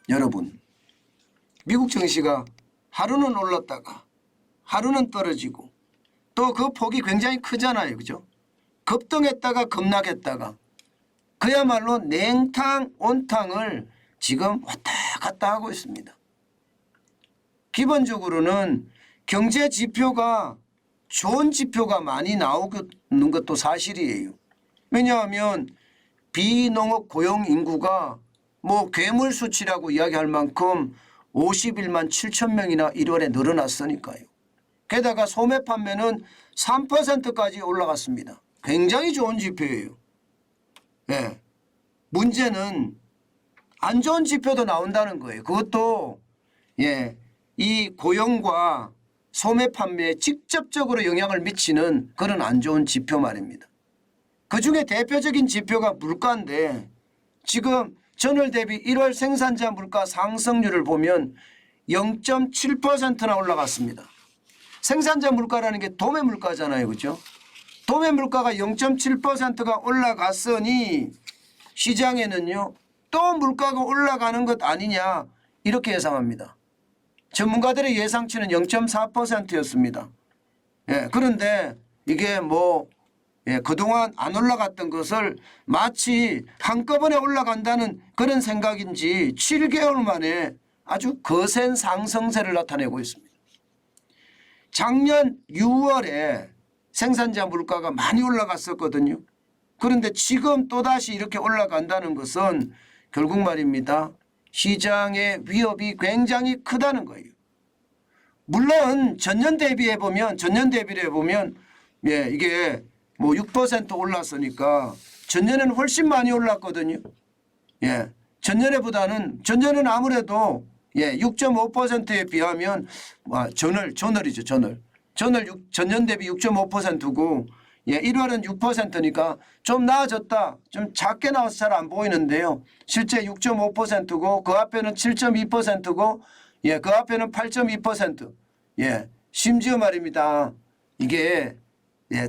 여러분, 미국 증시가 하루는 올랐다가 하루는 떨어지고 또 그 폭이 굉장히 크잖아요. 그죠? 급등했다가 급락했다가 그야말로 냉탕 온탕을 지금 왔다 갔다 하고 있습니다. 기본적으로는 경제 지표가 좋은 지표가 많이 나오는 것도 사실이에요. 왜냐하면 비농업 고용 인구가 뭐 괴물 수치라고 이야기할 만큼 51만 7천 명이나 1월에 늘어났으니까요. 게다가 소매 판매는 3%까지 올라갔습니다. 굉장히 좋은 지표예요. 네. 문제는 안 좋은 지표도 나온다는 거예요. 그것도 이 고용과 소매 판매에 직접적으로 영향을 미치는 그런 안 좋은 지표 말입니다. 그중에 대표적인 지표가 물가인데 지금 전월 대비 1월 생산자 물가 상승률을 보면 0.7%나 올라갔습니다. 생산자 물가라는 게 도매 물가잖아요. 그렇죠? 도매 물가가 0.7%가 올라갔으니 시장에는요 또 물가가 올라가는 것 아니냐 이렇게 예상합니다. 전문가들의 예상치는 0.4%였습니다. 그런데 이게 그동안 안 올라갔던 것을 마치 한꺼번에 올라간다는 그런 생각인지 7개월 만에 아주 거센 상승세를 나타내고 있습니다. 작년 6월에 생산자 물가가 많이 올라갔었거든요. 그런데 지금 또다시 이렇게 올라간다는 것은 결국 말입니다. 시장의 위협이 굉장히 크다는 거예요. 물론 전년 대비를 해보면 이게 6% 올랐으니까 전년에는 훨씬 많이 올랐거든요. 전년에는 아무래도 6.5%에 비하면 전월이죠. 전년 대비 6.5%고 1월은 6%니까 좀 나아졌다. 좀 작게 나와서 잘 안 보이는데요. 실제 6.5%고 그 앞에는 7.2%고 그 앞에는 8.2%. 심지어 말입니다. 이게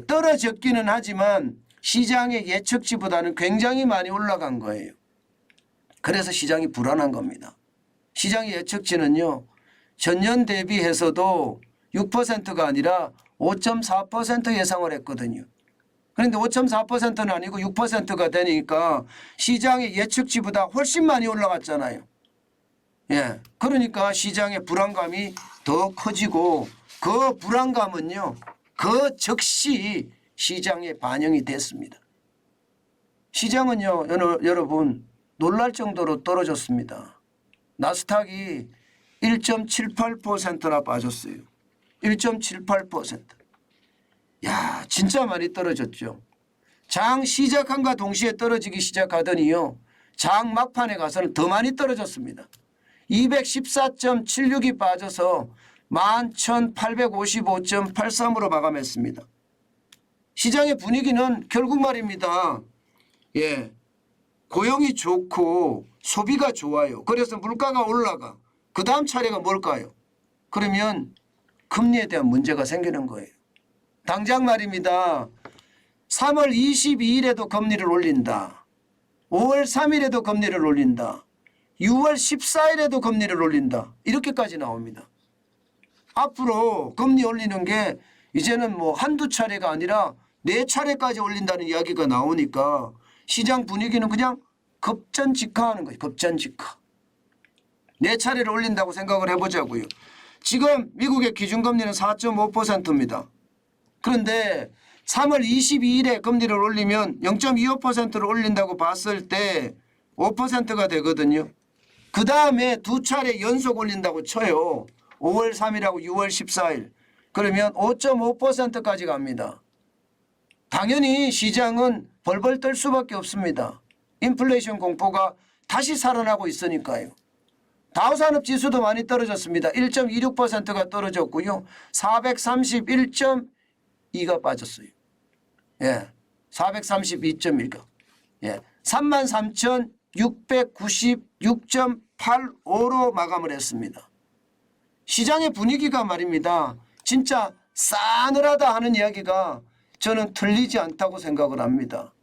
떨어졌기는 하지만 시장의 예측치보다는 굉장히 많이 올라간 거예요. 그래서 시장이 불안한 겁니다. 시장의 예측치는요. 전년 대비해서도 6%가 아니라 5.4% 예상을 했거든요. 그런데 5.4%는 아니고 6%가 되니까 시장의 예측치보다 훨씬 많이 올라갔잖아요. 그러니까 시장의 불안감이 더 커지고 그 불안감은요. 그 즉시 시장에 반영이 됐습니다. 시장은요. 여러분 놀랄 정도로 떨어졌습니다. 나스닥이 1.78%나 빠졌어요. 1.78%. 야, 진짜 많이 떨어졌죠. 장 시작함과 동시에 떨어지기 시작하더니요. 장 막판에 가서는 더 많이 떨어졌습니다. 214.76이 빠져서 11,855.83으로 마감했습니다. 시장의 분위기는 결국 말입니다. 고용이 좋고 소비가 좋아요. 그래서 물가가 올라가. 그 다음 차례가 뭘까요? 그러면 금리에 대한 문제가 생기는 거예요. 당장 말입니다. 3월 22일에도 금리를 올린다. 5월 3일에도 금리를 올린다. 6월 14일에도 금리를 올린다. 이렇게까지 나옵니다. 앞으로 금리 올리는 게 이제는 한두 차례가 아니라 4차례까지 올린다는 이야기가 나오니까 시장 분위기는 그냥 급전직하하는 거예요. 급전직하. 4차례를 올린다고 생각을 해보자고요. 지금 미국의 기준금리는 4.5%입니다. 그런데 3월 22일에 금리를 올리면 0.25%를 올린다고 봤을 때 5%가 되거든요. 그 다음에 2차례 연속 올린다고 쳐요. 5월 3일하고 6월 14일. 그러면 5.5%까지 갑니다. 당연히 시장은 벌벌 떨 수밖에 없습니다. 인플레이션 공포가 다시 살아나고 있으니까요. 다우산업지수도 많이 떨어졌습니다. 1.26%가 떨어졌고요. 431.2가 빠졌어요. 432.1가. 33,696.85로 마감을 했습니다. 시장의 분위기가 말입니다. 진짜 싸늘하다 하는 이야기가 저는 틀리지 않다고 생각을 합니다.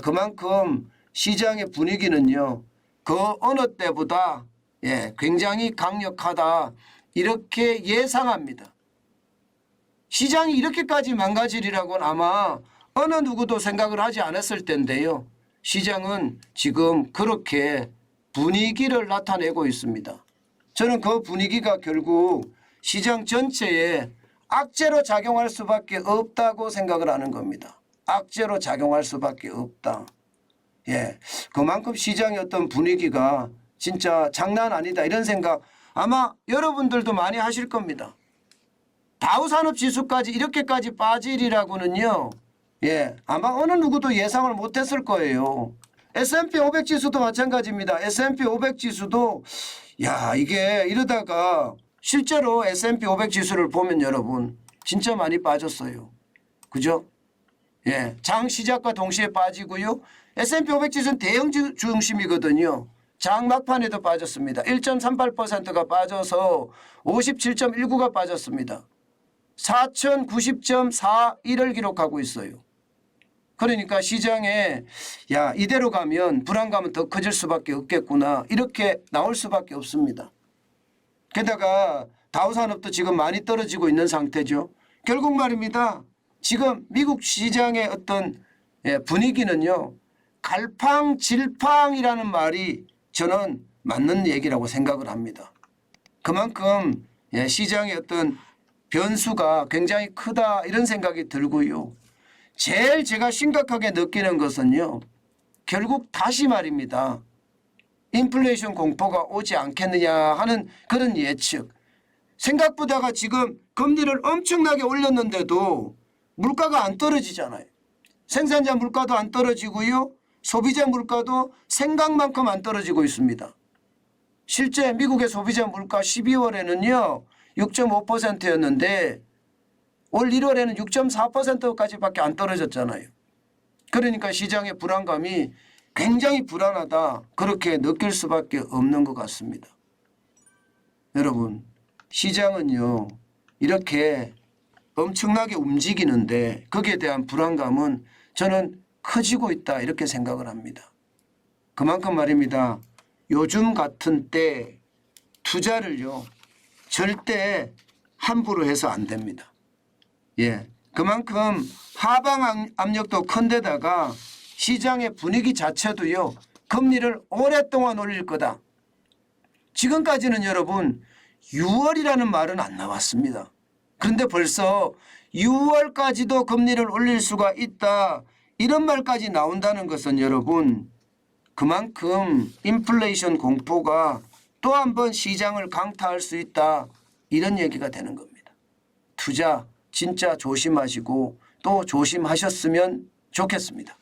그만큼 시장의 분위기는요. 그 어느 때보다 굉장히 강력하다 이렇게 예상합니다. 시장이 이렇게까지 망가지리라고는 아마 어느 누구도 생각을 하지 않았을 텐데요. 시장은 지금 그렇게 분위기를 나타내고 있습니다. 저는 그 분위기가 결국 시장 전체에 악재로 작용할 수밖에 없다고 생각을 하는 겁니다. 악재로 작용할 수밖에 없다. 그만큼 시장의 어떤 분위기가 진짜 장난 아니다 이런 생각 아마 여러분들도 많이 하실 겁니다. 다우산업지수까지 이렇게까지 빠지리라고는요. 아마 어느 누구도 예상을 못했을 거예요. S&P 500 지수도 마찬가지입니다. S&P 500 지수도 이게 이러다가 실제로 S&P 500 지수를 보면 여러분 진짜 많이 빠졌어요. 그죠? 장 시작과 동시에 빠지고요. S&P 500 지수는 대형 중심이거든요. 장 막판에도 빠졌습니다. 1.38%가 빠져서 57.19가 빠졌습니다. 4090.41을 기록하고 있어요. 그러니까 시장에 이대로 가면 불안감은 더 커질 수밖에 없겠구나 이렇게 나올 수밖에 없습니다. 게다가 다우산업도 지금 많이 떨어지고 있는 상태죠. 결국 말입니다. 지금 미국 시장의 어떤 분위기는요. 갈팡질팡이라는 말이 저는 맞는 얘기라고 생각을 합니다. 그만큼 시장의 어떤 변수가 굉장히 크다 이런 생각이 들고요. 제일 제가 심각하게 느끼는 것은요. 결국 다시 말입니다. 인플레이션 공포가 오지 않겠느냐 하는 그런 예측. 생각보다가 지금 금리를 엄청나게 올렸는데도 물가가 안 떨어지잖아요. 생산자 물가도 안 떨어지고요. 소비자 물가도 생각만큼 안 떨어지고 있습니다. 실제 미국의 소비자 물가 12월에는요. 6.5%였는데 올 1월에는 6.4%까지밖에 안 떨어졌잖아요. 그러니까 시장의 불안감이 굉장히 불안하다 그렇게 느낄 수밖에 없는 것 같습니다. 여러분 시장은요. 이렇게 엄청나게 움직이는데 거기에 대한 불안감은 저는 커지고 있다 이렇게 생각을 합니다. 그만큼 말입니다. 요즘 같은 때 투자를요. 절대 함부로 해서 안 됩니다. 그만큼 하방 압력도 큰 데다가 시장의 분위기 자체도요. 금리를 오랫동안 올릴 거다. 지금까지는 여러분 6월이라는 말은 안 나왔습니다. 그런데 벌써 6월까지도 금리를 올릴 수가 있다. 이런 말까지 나온다는 것은 여러분 그만큼 인플레이션 공포가 또 한 번 시장을 강타할 수 있다. 이런 얘기가 되는 겁니다. 투자 진짜 조심하시고 또 조심하셨으면 좋겠습니다.